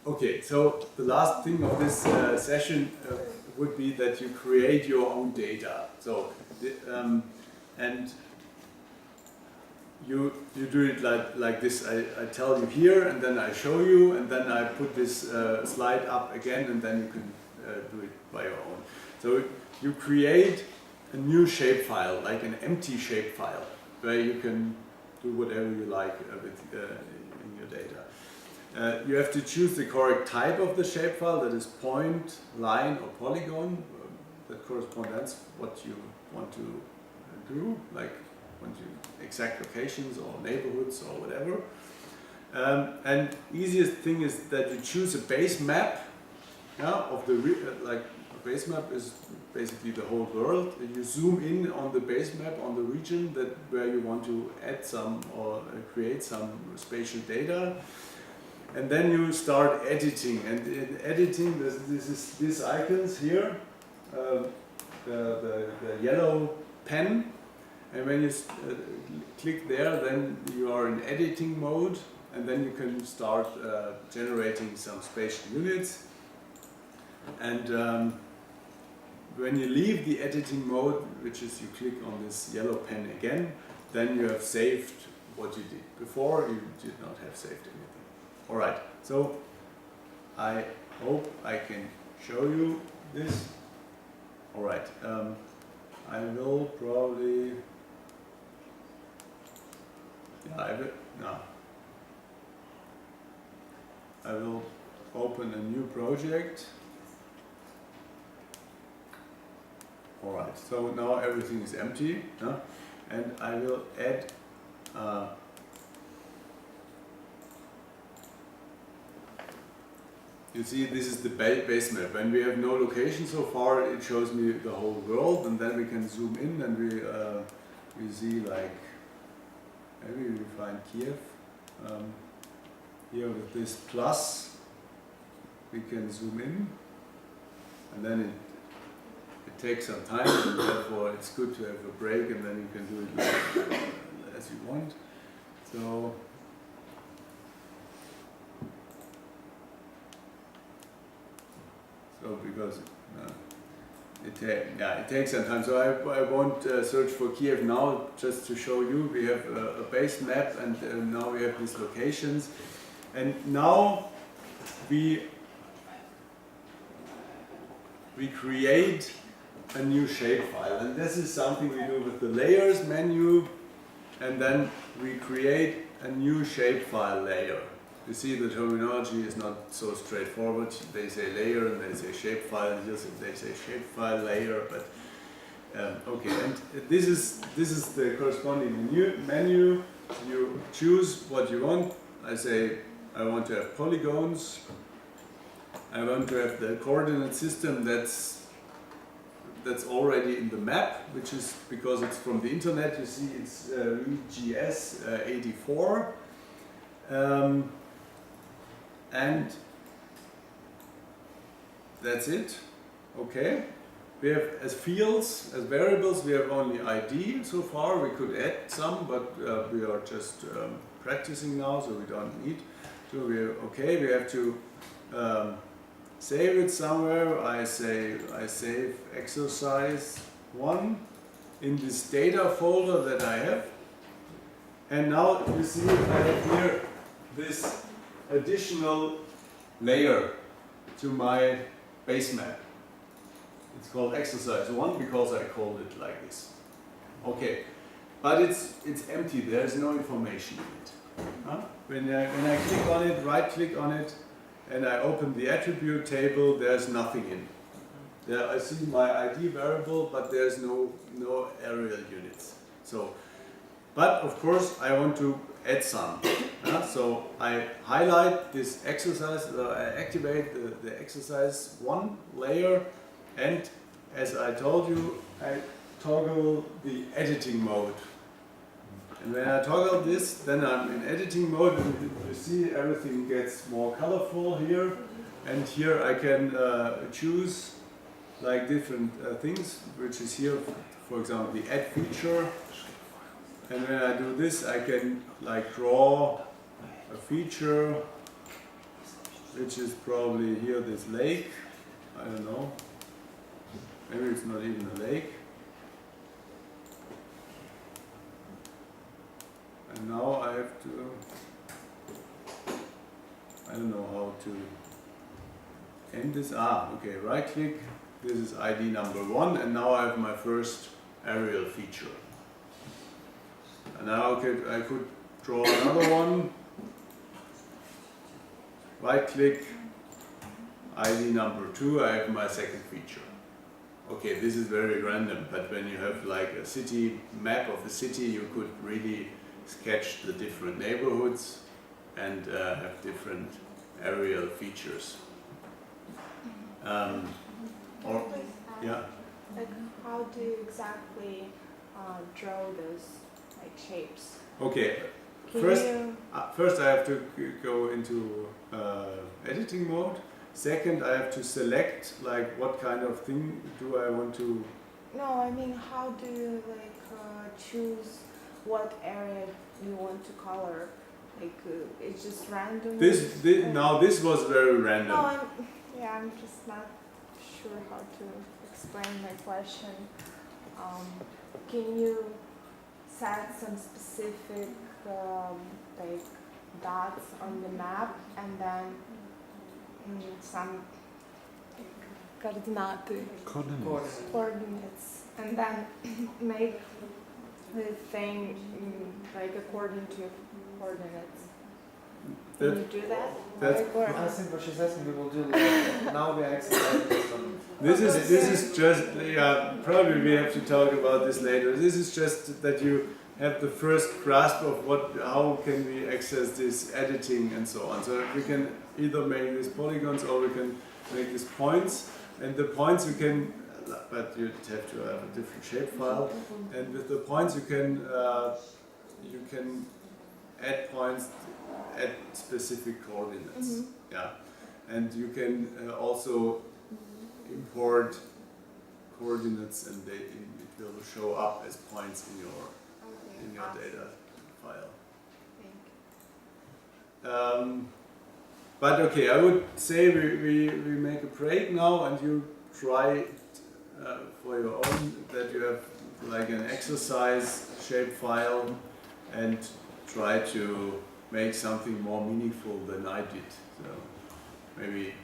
Okay, so the last thing of this session would be that you create your own data. So, and you do it like this. I tell you here, and then I show you, and then I put this slide up again, and then you can do it by your own. So you create a new shapefile, like an empty shapefile, where you can do whatever you like with in your data. You have to choose the correct type of the shapefile, that is point, line, or polygon. That corresponds what you want to do, like want to exact locations or neighborhoods or whatever. And easiest thing is that you choose a base map, of the like a base map is basically the whole world. You zoom in on the base map on the region that where you want to add some or create some spatial data. And then you start editing, and in editing, these icons here, the yellow pen, and when you click there, then you are in editing mode, and then you can start generating some spatial units. And when you leave the editing mode, which is you click on this yellow pen again, then you have saved what you did. Before, you did not have saved anything. Alright, so I hope I can show you this. Alright, I will probably, I will open a new project. Alright, so now everything is empty, and I will add you see, this is the base map. When we have no location so far, it shows me the whole world, and then we can zoom in and we see, like, maybe we find Kiev. Here with this plus, we can zoom in, and then it takes some time, and therefore it's good to have a break, and then you can do it like, as you want. So because it takes some time. So I won't search for Kiev now, just to show you. We have a base map, and now we have these locations. And now we create a new shapefile. And this is something we do with the layers menu, and then we create a new shapefile layer. You see, the terminology is not so straightforward. They say layer and they say shapefile, and they say shapefile layer. But okay, and this is the corresponding menu. You choose what you want. I say I want to have polygons. I want to have the coordinate system that's already in the map, which is because it's from the internet. You see, it's VGS 84. And that's it. Okay. We have as fields, as variables, we have only ID so far. We could add some, but we are just practicing now, so we don't need to. We're okay. We have to save it somewhere. I save exercise 1 in this data folder that I have. And now you see I have here this additional layer to my base map. It's called exercise 1 because I called it like this. Okay, but it's empty. There's no information in it. When I click on it, right click on it, and I open the attribute table, there's nothing in. There I see my ID variable, but there's no aerial units. So, but of course I want to add some. So I highlight this exercise, I activate the exercise 1 layer, and as I told you, I toggle the editing mode. And when I toggle this, then I'm in editing mode, and you see everything gets more colorful here. And here I can choose like different things, which is here, for example, the add feature. And when I do this, I can like draw a feature which is probably here, this lake. I don't know. Maybe it's not even a lake. And now I have to, I don't know how to end this. Okay, right click. This is ID number 1, and now I have my first aerial feature. And now I could draw another one. Right click, ID number 2, I have my second feature. Okay, this is very random, but when you have like a city map of the city, you could really sketch the different neighborhoods and have different aerial features. Or, yeah. Like, how do you exactly draw those like shapes? Okay. First I have to go into editing mode. Second, I have to select like what kind of thing do I want to. No, I mean, how do you like choose what area you want to color? Like, it's just random. Now this was very random. No, I'm just not sure how to explain my question. Can you set some specific like dots on the map and then some coordinates, and then make the thing like according to coordinates? Can you do that? I think what she's asking we will do later. Now we are exercising some. This is just, yeah, probably we have to talk about this later. This is just that you have the first grasp of how can we access this editing and so on. So we can either make these polygons or we can make these points. And the points you can, but you have to have a different shapefile. And with the points you can add points at specific coordinates. Mm-hmm. Yeah, and you can also import coordinates, and it will show up as points in your data file. But okay, I would say we make a break now, and you try it for your own, that you have like an exercise shapefile and try to make something more meaningful than I did. So maybe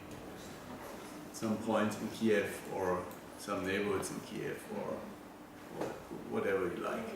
some points in Kiev or some neighborhoods in Kiev or whatever you like.